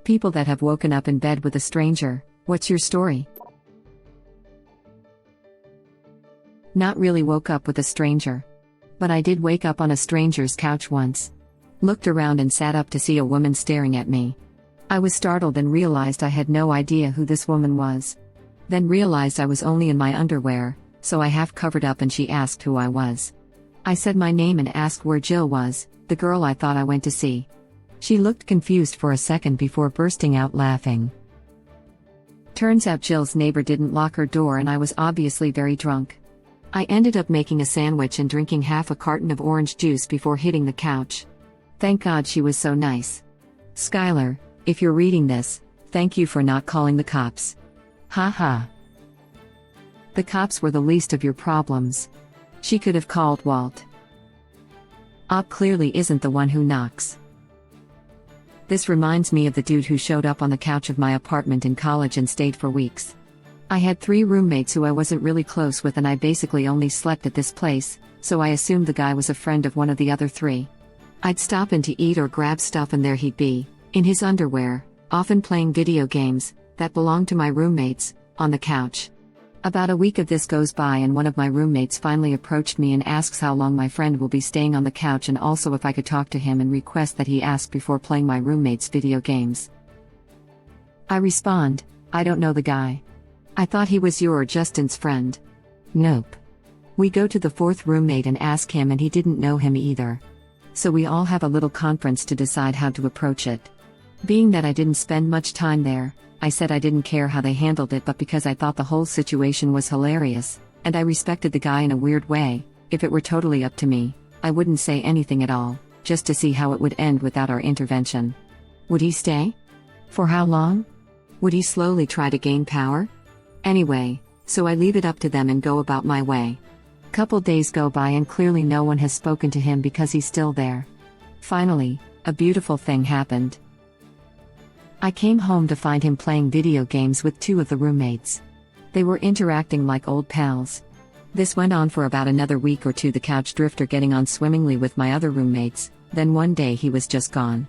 People that have woken up in bed with a stranger, what's your story? Not really woke up with a stranger. But I did wake up on a stranger's couch once. Looked around and sat up to see a woman staring at me. I was startled and realized I had no idea who this woman was. Then realized I was only in my underwear, so I half covered up and she asked who I was. I said my name and asked where Jill was, the girl I thought I went to see. She looked confused for a second before bursting out laughing. Turns out Jill's neighbor didn't lock her door and I was obviously very drunk. I ended up making a sandwich and drinking half a carton of orange juice before hitting the couch. Thank God she was so nice. Skylar, if you're reading this, thank you for not calling the cops. Ha ha. The cops were the least of your problems. She could have called Walt. Op clearly isn't the one who knocks. This reminds me of the dude who showed up on the couch of my apartment in college and stayed for weeks. I had 3 roommates who I wasn't really close with and I basically only slept at this place, so I assumed the guy was a friend of one of the other 3. I'd stop in to eat or grab stuff and there he'd be, in his underwear, often playing video games, that belonged to my roommates, on the couch. About a week of this goes by and one of my roommates finally approached me and asks how long my friend will be staying on the couch and also if I could talk to him and request that he ask before playing my roommate's video games. I respond, I don't know the guy. I thought he was your or Justin's friend. Nope. We go to the 4th roommate and ask him and he didn't know him either. So we all have a little conference to decide how to approach it. Being that I didn't spend much time there, I said I didn't care how they handled it but because I thought the whole situation was hilarious, and I respected the guy in a weird way. If it were totally up to me, I wouldn't say anything at all, just to see how it would end without our intervention. Would he stay? For how long? Would he slowly try to gain power? Anyway, so I leave it up to them and go about my way. Couple days go by and clearly no one has spoken to him because he's still there. Finally, a beautiful thing happened. I came home to find him playing video games with 2 of the roommates. They were interacting like old pals. This went on for about another week or 2, the couch drifter getting on swimmingly with my other roommates, then one day he was just gone.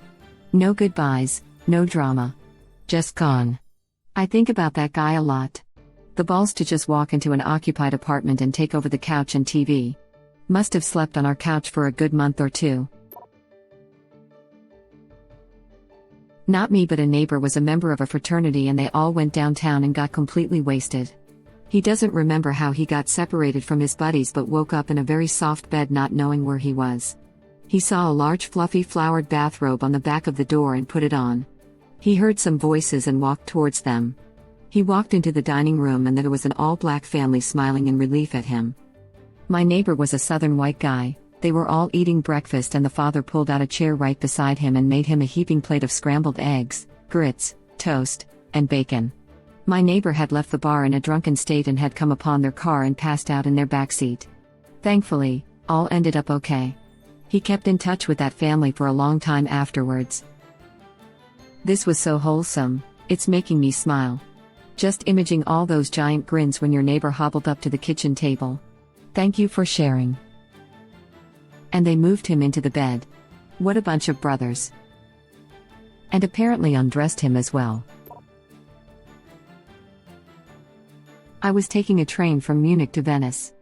No goodbyes, no drama. Just gone. I think about that guy a lot. The balls to just walk into an occupied apartment and take over the couch and TV. Must have slept on our couch for a good month or 2. Not me but a neighbor was a member of a fraternity and they all went downtown and got completely wasted. He doesn't remember how he got separated from his buddies but woke up in a very soft bed not knowing where he was. He saw a large fluffy flowered bathrobe on the back of the door and put it on. He heard some voices and walked towards them. He walked into the dining room and there was an all-black family smiling in relief at him. My neighbor was a southern white guy. They were all eating breakfast and the father pulled out a chair right beside him and made him a heaping plate of scrambled eggs, grits, toast, and bacon. My neighbor had left the bar in a drunken state and had come upon their car and passed out in their backseat. Thankfully, all ended up okay. He kept in touch with that family for a long time afterwards. This was so wholesome, it's making me smile. Just imaging all those giant grins when your neighbor hobbled up to the kitchen table. Thank you for sharing. And they moved him into the bed. What a bunch of brothers. And apparently undressed him as well. I was taking a train from Munich to Venice.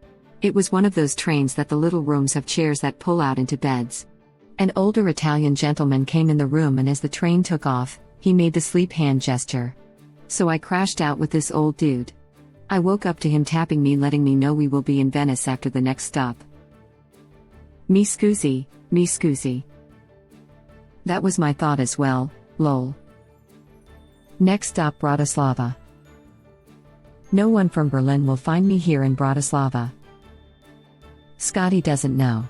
It was one of those trains that the little rooms have chairs that pull out into beds. An older Italian gentleman came in the room and as the train took off, he made the sleep hand gesture. So I crashed out with this old dude. I woke up to him tapping me letting me know we will be in Venice after the next stop. Me scusi, me scusi. That was my thought as well, lol. Next stop Bratislava. No one from Berlin will find me here in Bratislava. Scotty doesn't know.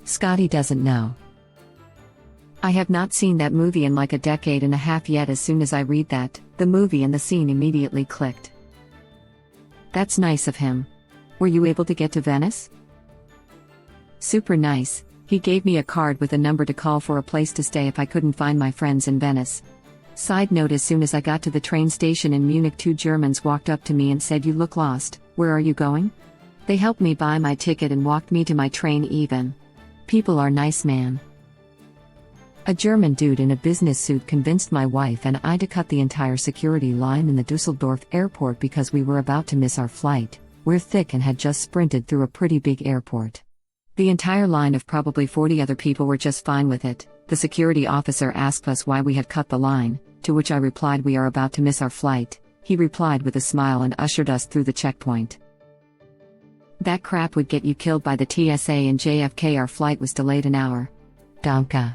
Scotty doesn't know. I have not seen that movie in like a decade and a half yet. As soon as I read that, the movie and the scene immediately clicked. That's nice of him. Were you able to get to Venice? Super nice. He gave me a card with a number to call for a place to stay if I couldn't find my friends in Venice. Side note, as soon as I got to the train station in Munich, 2 Germans walked up to me and said, "You look lost, where are you going?" They helped me buy my ticket and walked me to my train even. People are nice, man. A German dude in a business suit convinced my wife and I to cut the entire security line in the Dusseldorf airport because we were about to miss our flight. We're thick and had just sprinted through a pretty big airport. The entire line of probably 40 other people were just fine with it. The security officer asked us why we had cut the line, to which I replied we are about to miss our flight. He replied with a smile and ushered us through the checkpoint. That crap would get you killed by the TSA and JFK. Our flight was delayed an hour. Danke.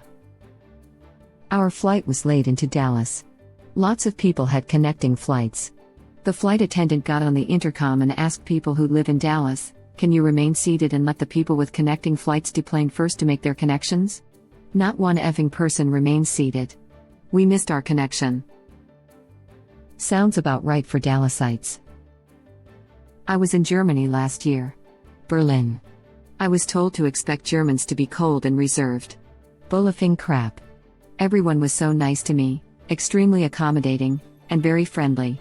Our flight was late into Dallas. Lots of people had connecting flights. The flight attendant got on the intercom and asked people who live in Dallas, "Can you remain seated and let the people with connecting flights deplane first to make their connections?" Not one effing person remained seated. We missed our connection. Sounds about right for Dallasites. I was in Germany last year. Berlin. I was told to expect Germans to be cold and reserved. Bullifing crap. Everyone was so nice to me, extremely accommodating, and very friendly.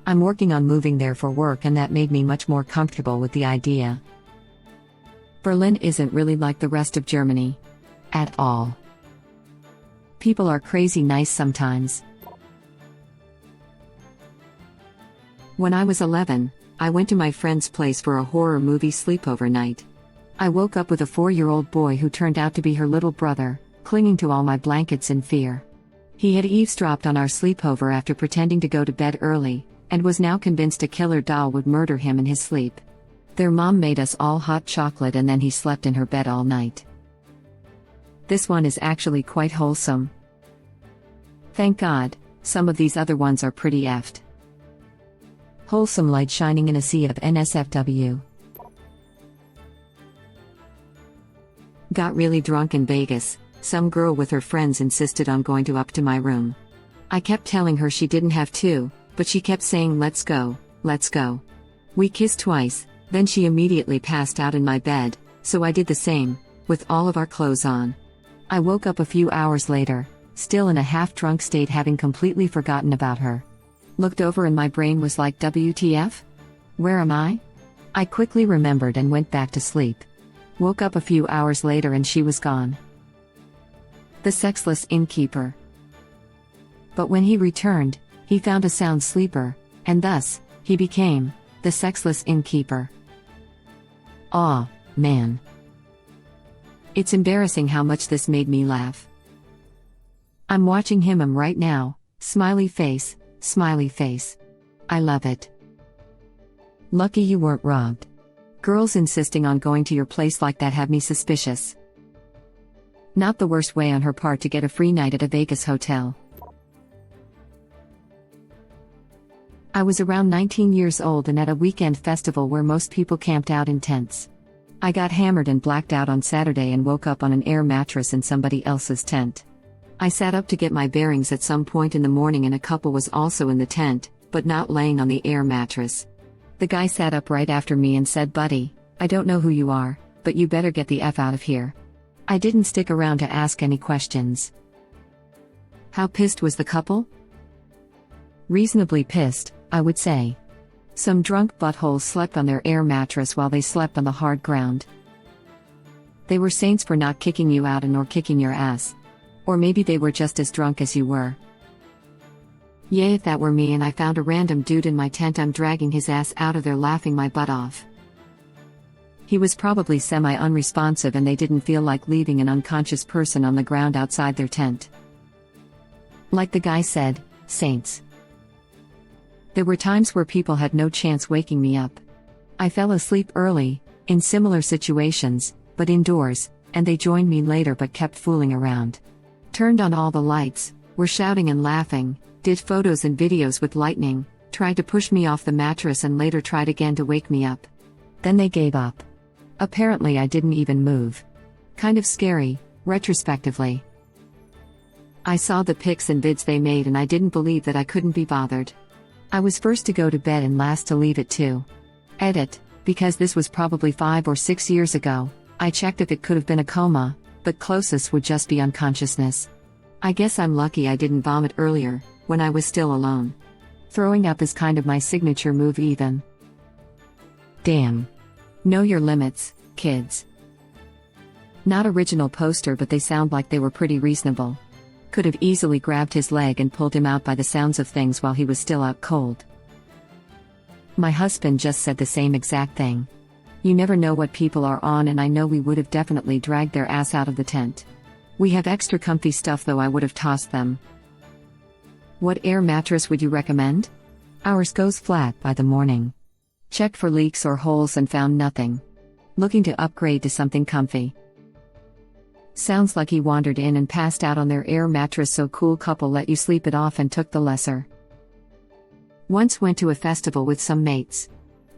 I'm working on moving there for work and that made me much more comfortable with the idea. Berlin isn't really like the rest of Germany. At all. People are crazy nice sometimes. When I was 11, I went to my friend's place for a horror movie sleepover night. I woke up with a 4-year-old boy who turned out to be her little brother, clinging to all my blankets in fear. He had eavesdropped on our sleepover after pretending to go to bed early, and was now convinced a killer doll would murder him in his sleep. Their mom made us all hot chocolate and then he slept in her bed all night. This one is actually quite wholesome. Thank God, some of these other ones are pretty effed. Wholesome light shining in a sea of NSFW. Got really drunk in Vegas. Some girl with her friends insisted on going up to my room. I kept telling her she didn't have to, but she kept saying let's go, let's go. We kissed twice, then she immediately passed out in my bed, so I did the same, with all of our clothes on. I woke up a few hours later, still in a half-drunk state having completely forgotten about her. Looked over and my brain was like WTF? Where am I? I quickly remembered and went back to sleep. Woke up a few hours later and she was gone. The sexless innkeeper. But when he returned, he found a sound sleeper, and thus, he became the sexless innkeeper. Aw, man. It's embarrassing how much this made me laugh. I'm watching him right now, smiley face, smiley face. I love it. Lucky you weren't robbed. Girls insisting on going to your place like that have me suspicious. Not the worst way on her part to get a free night at a Vegas hotel. I was around 19 years old and at a weekend festival where most people camped out in tents. I got hammered and blacked out on Saturday and woke up on an air mattress in somebody else's tent. I sat up to get my bearings at some point in the morning and a couple was also in the tent, but not laying on the air mattress. The guy sat up right after me and said, "Buddy, I don't know who you are, but you better get the F out of here." I didn't stick around to ask any questions. How pissed was the couple? Reasonably pissed, I would say. Some drunk buttholes slept on their air mattress while they slept on the hard ground. They were saints for not kicking you out and nor kicking your ass. Or maybe they were just as drunk as you were. Yay, if that were me and I found a random dude in my tent, I'm dragging his ass out of there laughing my butt off. He was probably semi-unresponsive and they didn't feel like leaving an unconscious person on the ground outside their tent. Like the guy said, saints. There were times where people had no chance waking me up. I fell asleep early, in similar situations, but indoors, and they joined me later but kept fooling around. Turned on all the lights, were shouting and laughing, did photos and videos with lightning, tried to push me off the mattress and later tried again to wake me up. Then they gave up. Apparently I didn't even move. Kind of scary, retrospectively. I saw the pics and vids they made and I didn't believe that I couldn't be bothered. I was first to go to bed and last to leave it too. Edit, because this was probably 5 or 6 years ago, I checked if it could have been a coma, but closest would just be unconsciousness. I guess I'm lucky I didn't vomit earlier, when I was still alone. Throwing up is kind of my signature move even. Damn. Know your limits, kids. Not original poster but they sound like they were pretty reasonable. Could have easily grabbed his leg and pulled him out by the sounds of things while he was still out cold. My husband just said the same exact thing. You never know what people are on, and I know we would have definitely dragged their ass out of the tent. We have extra comfy stuff, though I would have tossed them. What air mattress would you recommend? Ours goes flat by the morning. Checked for leaks or holes and found nothing. Looking to upgrade to something comfy. Sounds like he wandered in and passed out on their air mattress, so cool couple let you sleep it off and took the lesser. Once went to a festival with some mates.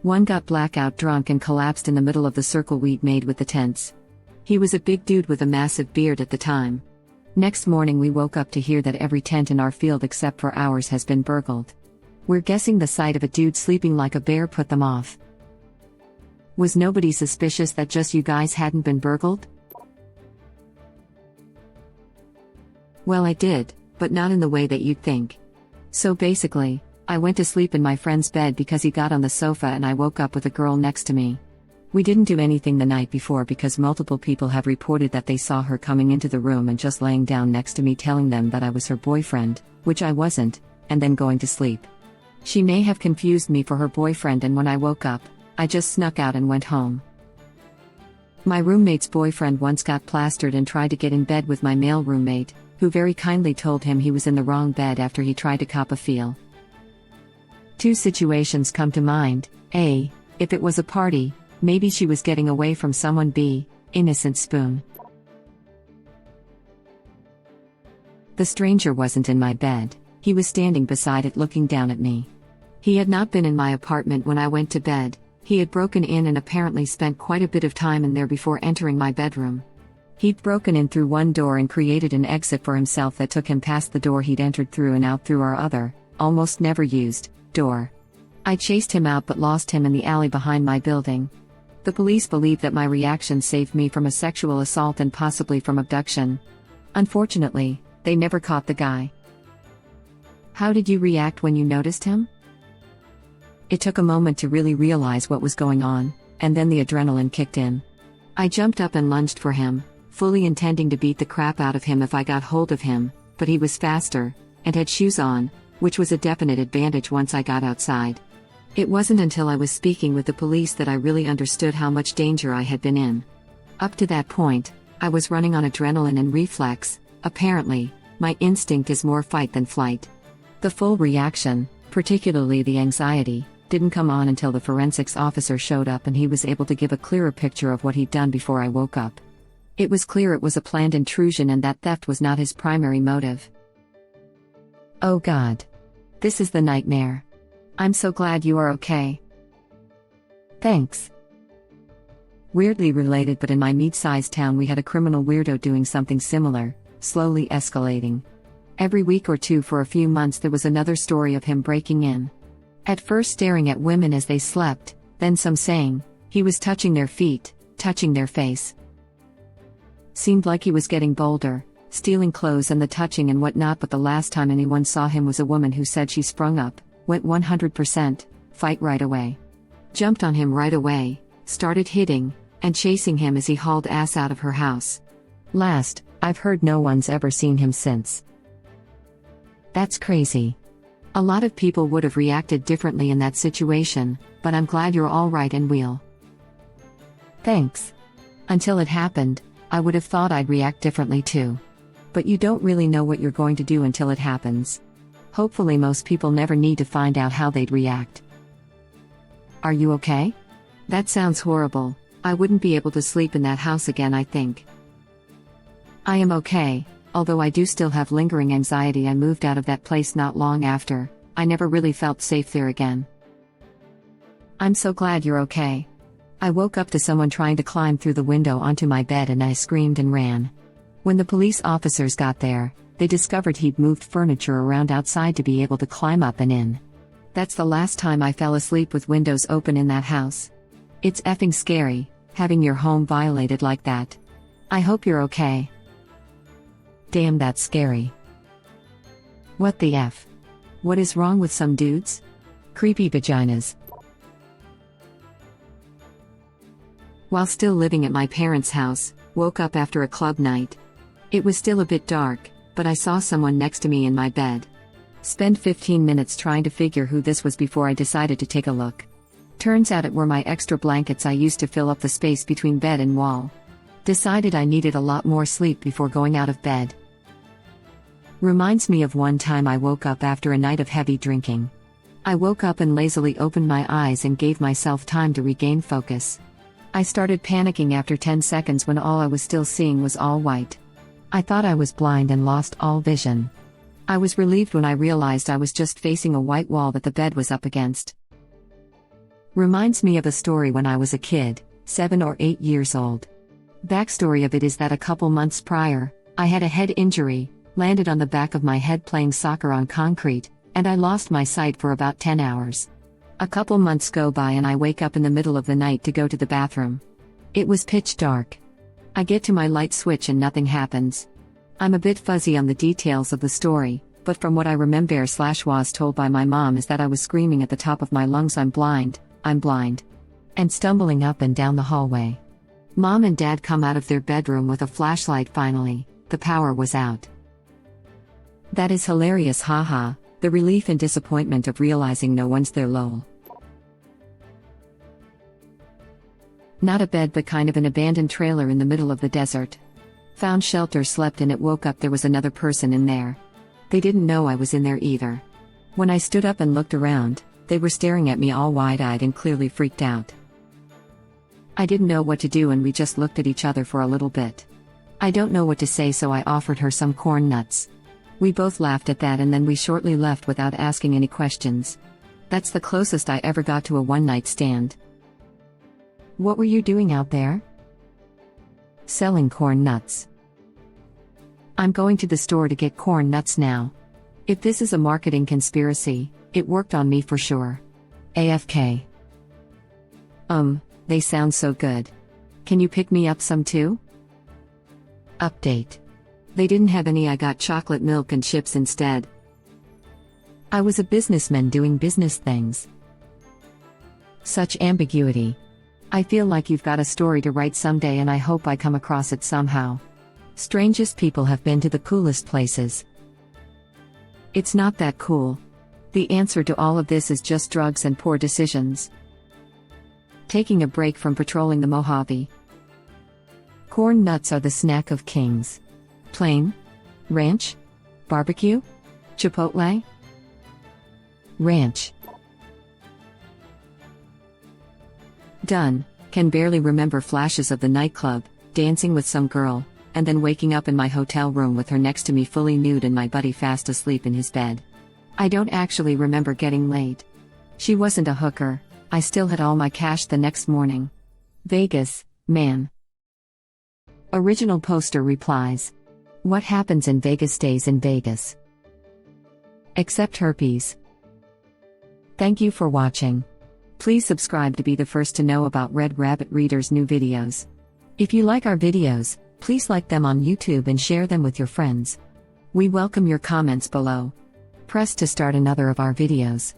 One got blackout drunk and collapsed in the middle of the circle we'd made with the tents. He was a big dude with a massive beard at the time. Next morning we woke up to hear that every tent in our field except for ours has been burgled. We're guessing the sight of a dude sleeping like a bear put them off. Was nobody suspicious that just you guys hadn't been burgled? Well, I did, but not in the way that you'd think. So basically, I went to sleep in my friend's bed because he got on the sofa and I woke up with a girl next to me. We didn't do anything the night before because multiple people have reported that they saw her coming into the room and just laying down next to me, telling them that I was her boyfriend, which I wasn't, and then going to sleep. She may have confused me for her boyfriend, and when I woke up, I just snuck out and went home. My roommate's boyfriend once got plastered and tried to get in bed with my male roommate, who very kindly told him he was in the wrong bed after he tried to cop a feel. Two situations come to mind. A. If it was a party, maybe she was getting away from someone. B. Innocent spoon. The stranger wasn't in my bed, he was standing beside it looking down at me. He had not been in my apartment when I went to bed. He had broken in and apparently spent quite a bit of time in there before entering my bedroom. He'd broken in through one door and created an exit for himself that took him past the door he'd entered through and out through our other, almost never used, door. I chased him out but lost him in the alley behind my building. The police believe that my reaction saved me from a sexual assault and possibly from abduction. Unfortunately, they never caught the guy. How did you react when you noticed him? It took a moment to really realize what was going on, and then the adrenaline kicked in. I jumped up and lunged for him, fully intending to beat the crap out of him if I got hold of him, but he was faster, and had shoes on, which was a definite advantage once I got outside. It wasn't until I was speaking with the police that I really understood how much danger I had been in. Up to that point, I was running on adrenaline and reflex. Apparently, my instinct is more fight than flight. The full reaction, particularly the anxiety, didn't come on until the forensics officer showed up and he was able to give a clearer picture of what he'd done before I woke up. It was clear it was a planned intrusion and that theft was not his primary motive. Oh God. This is the nightmare. I'm so glad you are okay. Thanks. Weirdly related, but in my mid-sized town we had a criminal weirdo doing something similar, slowly escalating. Every week or two for a few months there was another story of him breaking in. At first staring at women as they slept, then some saying he was touching their feet, touching their face. Seemed like he was getting bolder, stealing clothes and the touching and whatnot, but the last time anyone saw him was a woman who said she sprung up, went 100%, fight right away. Jumped on him right away, started hitting, and chasing him as he hauled ass out of her house. Last, I've heard no one's ever seen him since. That's crazy. A lot of people would have reacted differently in that situation, but I'm glad you're all right and well. Thanks. Until it happened, I would have thought I'd react differently too. But you don't really know what you're going to do until it happens. Hopefully most people never need to find out how they'd react. Are you okay? That sounds horrible. I wouldn't be able to sleep in that house again, I think. I am okay, although I do still have lingering anxiety. I moved out of that place not long after. I never really felt safe there again. I'm so glad you're okay. I woke up to someone trying to climb through the window onto my bed and I screamed and ran. When the police officers got there, they discovered he'd moved furniture around outside to be able to climb up and in. That's the last time I fell asleep with windows open in that house. It's effing scary, having your home violated like that. I hope you're okay. Damn, that's scary. What the F? What is wrong with some dudes? Creepy vaginas. While still living at my parents' house, woke up after a club night. It was still a bit dark, but I saw someone next to me in my bed. Spent 15 minutes trying to figure who this was before I decided to take a look. Turns out it were my extra blankets I used to fill up the space between bed and wall. Decided I needed a lot more sleep before going out of bed. Reminds me of one time I woke up after a night of heavy drinking. I woke up and lazily opened my eyes and gave myself time to regain focus. I started panicking after 10 seconds when all I was still seeing was all white. I thought I was blind and lost all vision. I was relieved when I realized I was just facing a white wall that the bed was up against. Reminds me of a story when I was a kid, 7 or 8 years old. Backstory of it is that a couple months prior, I had a head injury, landed on the back of my head playing soccer on concrete, and I lost my sight for about 10 hours. A couple months go by and I wake up in the middle of the night to go to the bathroom. It was pitch dark. I get to my light switch and nothing happens. I'm a bit fuzzy on the details of the story, but from what I remember/was told by my mom is that I was screaming at the top of my lungs, I'm blind, and stumbling up and down the hallway. Mom and Dad come out of their bedroom with a flashlight. Finally, the power was out. That is hilarious, haha, the relief and disappointment of realizing no one's there, lol. Not a bed but kind of an abandoned trailer in the middle of the desert. Found shelter, slept in it, woke up, there was another person in there. They didn't know I was in there either. When I stood up and looked around, they were staring at me all wide-eyed and clearly freaked out. I didn't know what to do and we just looked at each other for a little bit. I don't know what to say, so I offered her some corn nuts. We both laughed at that and then we shortly left without asking any questions. That's the closest I ever got to a one-night stand. What were you doing out there? Selling corn nuts. I'm going to the store to get corn nuts now. If this is a marketing conspiracy, it worked on me for sure. AFK. They sound so good. Can you pick me up some too? Update. They didn't have any, I got chocolate milk and chips instead. I was a businessman doing business things. Such ambiguity. I feel like you've got a story to write someday and I hope I come across it somehow. Strangest people have been to the coolest places. It's not that cool. The answer to all of this is just drugs and poor decisions. Taking a break from patrolling the Mojave. Corn nuts are the snack of kings. Plain? Ranch? Barbecue? Chipotle? Ranch. Done. Can barely remember flashes of the nightclub, dancing with some girl, and then waking up in my hotel room with her next to me fully nude and my buddy fast asleep in his bed. I don't actually remember getting laid. She wasn't a hooker. I still had all my cash the next morning. Vegas, man. Original poster replies. What happens in Vegas stays in Vegas. Except herpes. Thank you for watching. Please subscribe to be the first to know about Red Rabbit Reader's new videos. If you like our videos, please like them on YouTube and share them with your friends. We welcome your comments below. Press to start another of our videos.